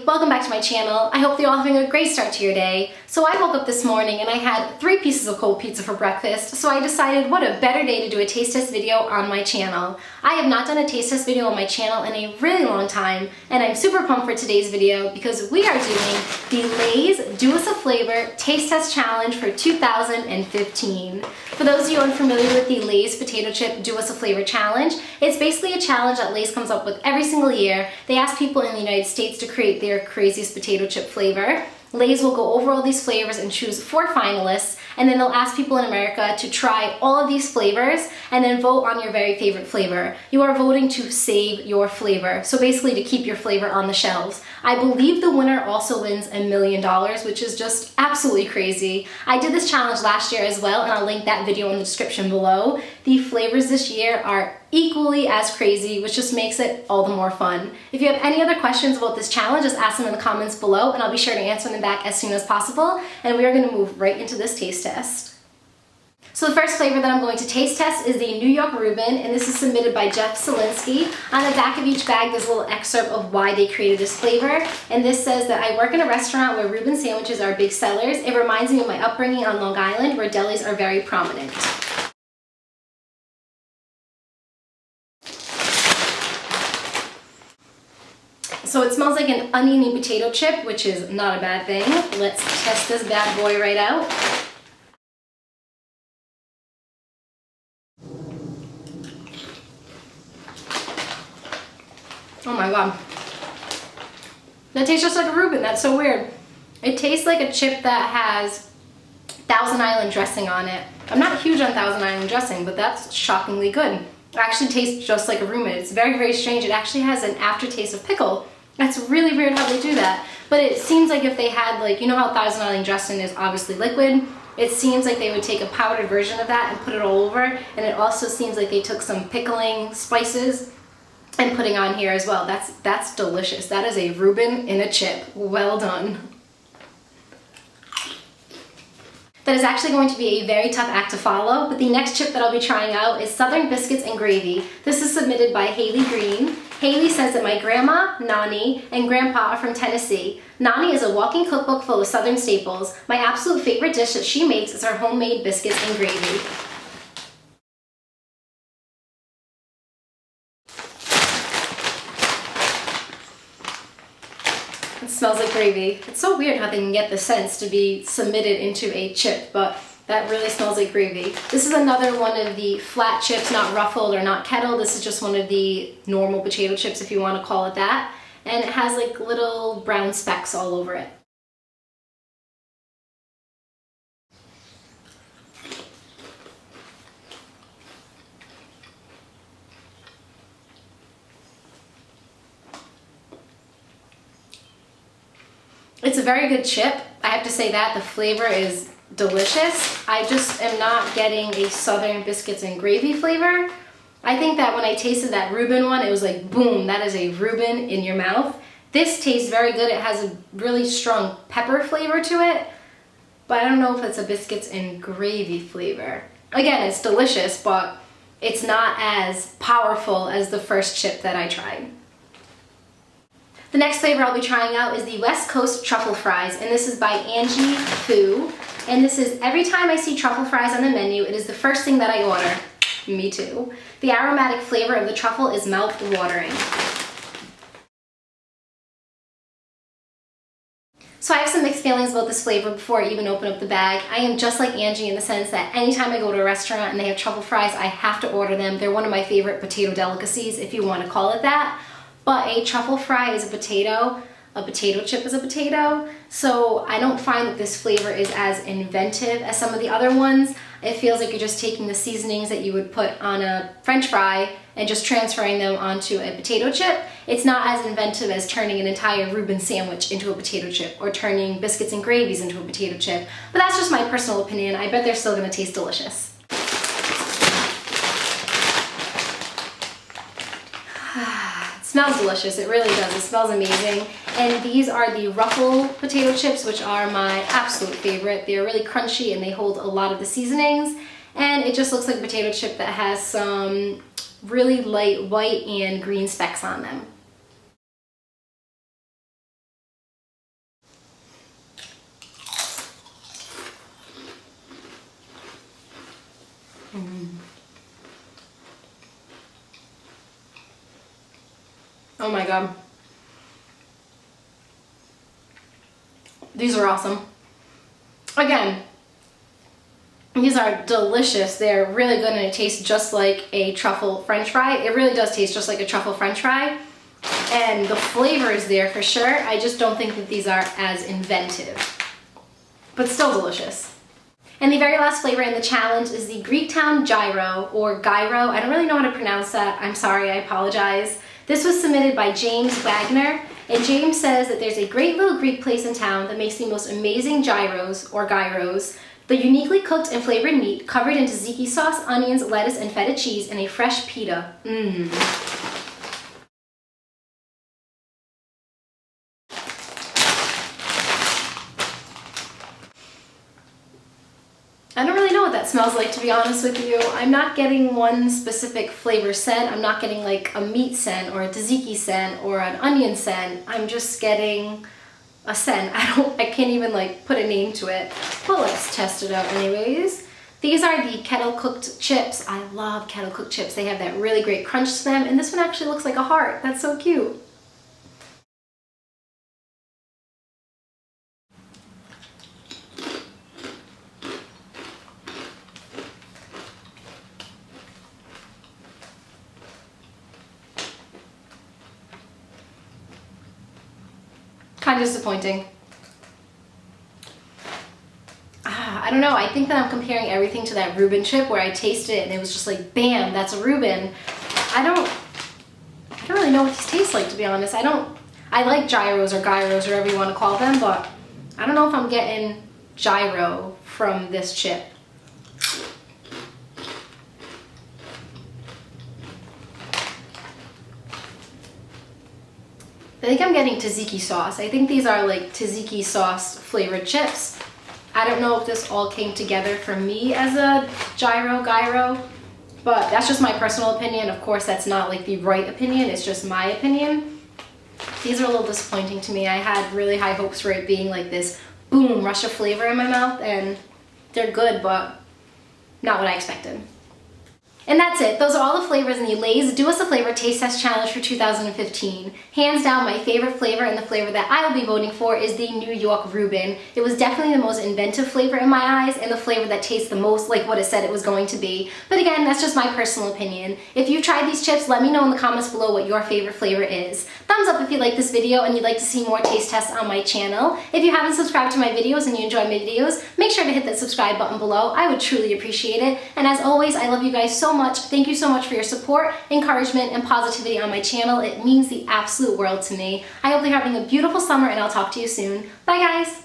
welcome back to my channel. I hope you're all having a great start to your day. So I woke up this morning and I had 3 pieces of cold pizza for breakfast, so I decided what a better day to do a taste test video on my channel. I have not done a taste test video on my channel in a really long time, and I'm super pumped for today's video because we are doing the Lay's Do Us a Flavor Taste Test Challenge for 2015. For those of you unfamiliar with the Lay's Potato Chip Do Us a Flavor Challenge, it's basically a challenge that Lay's comes up with every single year. They ask people in the United States to create their craziest potato chip flavor. Lay's will go over all these flavors and choose 4 finalists, and then they'll ask people in America to try all of these flavors and then vote on your very favorite flavor. You are voting to save your flavor, so basically to keep your flavor on the shelves. I believe the winner also wins $1 million, which is just absolutely crazy. I did this challenge last year as well, and I'll link that video in the description below. The flavors this year are equally as crazy, which just makes it all the more fun. If you have any other questions about this challenge, just ask them in the comments below and I'll be sure to answer them back as soon as possible. And we are going to move right into this taste test. So the first flavor that I'm going to taste test is the York Aruban, and this is submitted by Jeff Selinsky. On the back of each bag there's a little excerpt of why they created this flavor, and this says that I work in a restaurant where Reuben sandwiches are big sellers. It reminds me of my upbringing on Long Island where delis are very prominent. So it smells like an oniony potato chip, which is not a bad thing. Let's test this bad boy right out. Oh my god. That tastes just like a Reuben. That's so weird. It tastes like a chip that has Thousand Island dressing on it. I'm not huge on Thousand Island dressing, but that's shockingly good. It actually tastes just like a Reuben. It's very, very strange. It actually has an aftertaste of pickle. That's really weird how they do that. But it seems like if they had, like, you know how Thousand Island dressing is obviously liquid? It seems like they would take a powdered version of that and put it all over. And it also seems like they took some pickling spices and putting on here as well. That's delicious. That is a Reuben in a chip. Well done. That is actually going to be a very tough act to follow, but the next chip that I'll be trying out is Southern Biscuits and Gravy. This is submitted by Haley Green. Haley says that my grandma, Nani, and grandpa are from Tennessee. Nani is a walking cookbook full of Southern staples. My absolute favorite dish that she makes is her homemade biscuits and gravy. It smells like gravy. It's so weird how they can get the scents to be submitted into a chip, but that really smells like gravy. This is another one of the flat chips, not ruffled or not kettle. This is just one of the normal potato chips, if you want to call it that. And it has like little brown specks all over it. It's a very good chip. I have to say that. The flavor is delicious. I just am not getting a Southern Biscuits and Gravy flavor. I think that when I tasted that Reuben one, it was like, boom, that is a Reuben in your mouth. This tastes very good. It has a really strong pepper flavor to it, but I don't know if it's a Biscuits and Gravy flavor. Again, it's delicious, but it's not as powerful as the first chip that I tried. The next flavor I'll be trying out is the West Coast Truffle Fries, and this is by Angie Fu. And this is, every time I see truffle fries on the menu, it is the first thing that I order. Me too. The aromatic flavor of the truffle is mouth-watering. So I have some mixed feelings about this flavor before I even open up the bag. I am just like Angie in the sense that anytime I go to a restaurant and they have truffle fries, I have to order them. They're one of my favorite potato delicacies, if you want to call it that. But a truffle fry is a potato chip is a potato, so I don't find that this flavor is as inventive as some of the other ones. It feels like you're just taking the seasonings that you would put on a French fry and just transferring them onto a potato chip. It's not as inventive as turning an entire Reuben sandwich into a potato chip or turning biscuits and gravies into a potato chip. But that's just my personal opinion. I bet they're still gonna taste delicious. Smells delicious, it really does. It smells amazing. And these are the Ruffle potato chips, which are my absolute favorite. They're really crunchy and they hold a lot of the seasonings. And it just looks like a potato chip that has some really light white and green specks on them. Oh my god. These are awesome. Again, these are delicious. They're really good and it tastes just like a truffle french fry. It really does taste just like a truffle french fry. And the flavor is there for sure. I just don't think that these are as inventive. But still delicious. And the very last flavor in the challenge is the Greektown Gyro, or Gyro. I don't really know how to pronounce that. I'm sorry, I apologize. This was submitted by James Wagner. And James says that there's a great little Greek place in town that makes the most amazing gyros, or gyros. The uniquely cooked and flavored meat covered in tzatziki sauce, onions, lettuce, and feta cheese, and a fresh pita. I don't really know what that smells like, to be honest with you. I'm not getting one specific flavor scent. I'm not getting like a meat scent or a tzatziki scent or an onion scent. I'm just getting a scent. I can't even like put a name to it. But let's test it out anyways. These are the kettle cooked chips. I love kettle cooked chips. They have that really great crunch to them, and this one actually looks like a heart. That's so cute. Kind of disappointing. I don't know, I think that I'm comparing everything to that Reuben chip where I tasted it and it was just like, bam, that's a Reuben. I don't really know what these taste like, to be honest. I like gyros or gyros, whatever you want to call them, but I don't know if I'm getting gyro from this chip. I think I'm getting tzatziki sauce. I think these are like tzatziki sauce flavored chips. I don't know if this all came together for me as a gyro, but that's just my personal opinion. Of course, that's not like the right opinion. It's just my opinion. These are a little disappointing to me. I had really high hopes for it being like this boom rush of flavor in my mouth, and they're good, but not what I expected. And that's it. Those are all the flavors in the Lay's Do Us a Flavor Taste Test Challenge for 2015. Hands down, my favorite flavor and the flavor that I will be voting for is the New York Aruban. It was definitely the most inventive flavor in my eyes and the flavor that tastes the most like what it said it was going to be. But again, that's just my personal opinion. If you've tried these chips, let me know in the comments below what your favorite flavor is. Thumbs up if you like this video and you'd like to see more taste tests on my channel. If you haven't subscribed to my videos and you enjoy my videos, make sure to hit that subscribe button below. I would truly appreciate it. And as always, I love you guys so much. Thank you so much for your support, encouragement, and positivity on my channel. It means the absolute world to me. I hope you're having a beautiful summer and I'll talk to you soon. Bye guys!